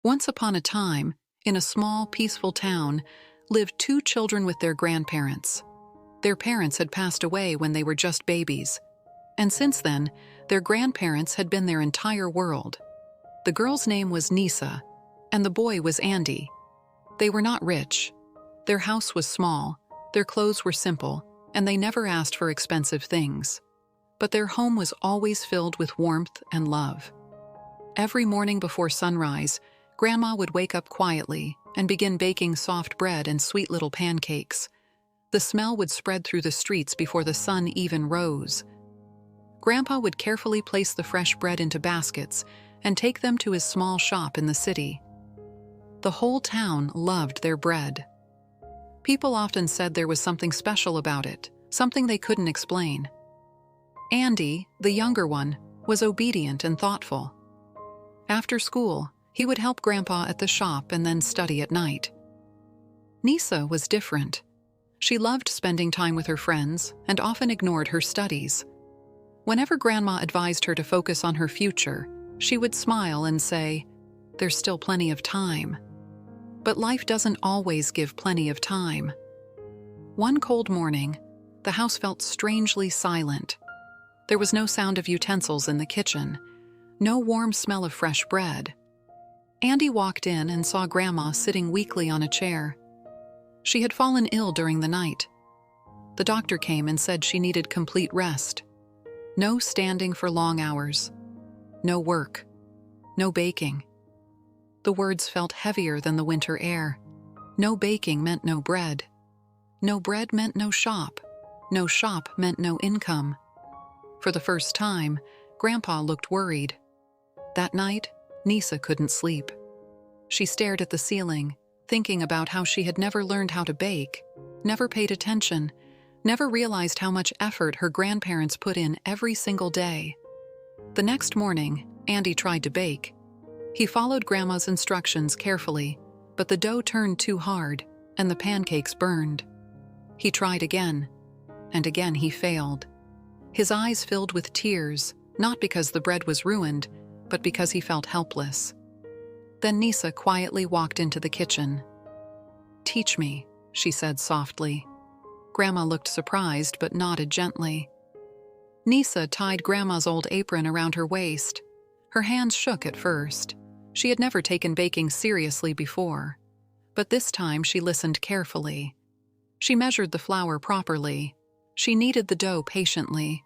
Once upon a time, in a small, peaceful town, lived two children with their grandparents. Their parents had passed away when they were just babies, and since then, their grandparents had been their entire world. The girl's name was Nysa, and the boy was Andy. They were not rich. Their house was small, their clothes were simple, and they never asked for expensive things. But their home was always filled with warmth and love. Every morning before sunrise, Grandma would wake up quietly and begin baking soft bread and sweet little pancakes. The smell would spread through the streets before the sun even rose. Grandpa would carefully place the fresh bread into baskets and take them to his small shop in the city. The whole town loved their bread. People often said there was something special about it, something they couldn't explain. Andy, the younger one, was obedient and thoughtful. After school, he would help Grandpa at the shop and then study at night. Nysa was different. She loved spending time with her friends and often ignored her studies. Whenever Grandma advised her to focus on her future, she would smile and say, "There's still plenty of time." But life doesn't always give plenty of time. One cold morning, the house felt strangely silent. There was no sound of utensils in the kitchen, no warm smell of fresh bread. Andy walked in and saw Grandma sitting weakly on a chair. She had fallen ill during the night. The doctor came and said she needed complete rest. No standing for long hours. No work. No baking. The words felt heavier than the winter air. No baking meant no bread. No bread meant no shop. No shop meant no income. For the first time, Grandpa looked worried. That night, Nysa couldn't sleep. She stared at the ceiling, thinking about how she had never learned how to bake, never paid attention, never realized how much effort her grandparents put in every single day. The next morning, Andy tried to bake. He followed Grandma's instructions carefully, but the dough turned too hard, and the pancakes burned. He tried again, and again he failed. His eyes filled with tears, not because the bread was ruined, but because he felt helpless. Then Nysa quietly walked into the kitchen. "Teach me," she said softly. Grandma looked surprised but nodded gently. Nysa tied Grandma's old apron around her waist. Her hands shook at first. She had never taken baking seriously before. But this time she listened carefully. She measured the flour properly. She kneaded the dough patiently.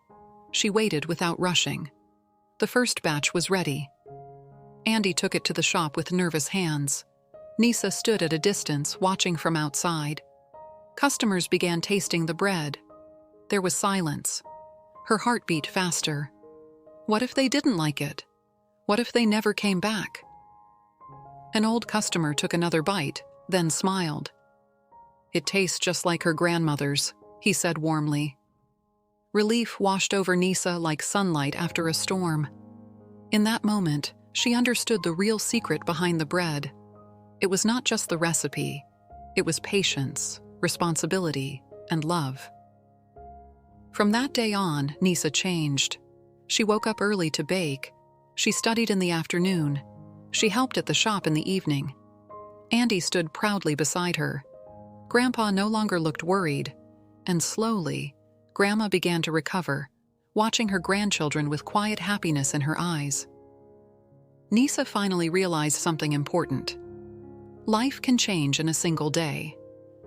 She waited without rushing. The first batch was ready. Andy took it to the shop with nervous hands. Nysa stood at a distance, watching from outside. Customers began tasting the bread. There was silence. Her heart beat faster. What if they didn't like it? What if they never came back? An old customer took another bite, then smiled. "It tastes just like her grandmother's," he said warmly. Relief washed over Nysa like sunlight after a storm. In that moment, she understood the real secret behind the bread. It was not just the recipe. It was patience, responsibility, and love. From that day on, Nysa changed. She woke up early to bake. She studied in the afternoon. She helped at the shop in the evening. Andy stood proudly beside her. Grandpa no longer looked worried, and slowly, Grandma began to recover, watching her grandchildren with quiet happiness in her eyes. Nysa finally realized something important. Life can change in a single day,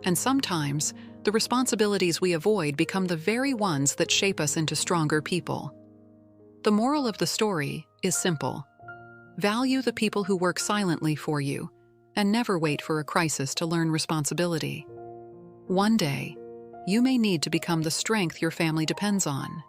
and sometimes the responsibilities we avoid become the very ones that shape us into stronger people. The moral of the story is simple. Value the people who work silently for you, and never wait for a crisis to learn responsibility. One day, you may need to become the strength your family depends on.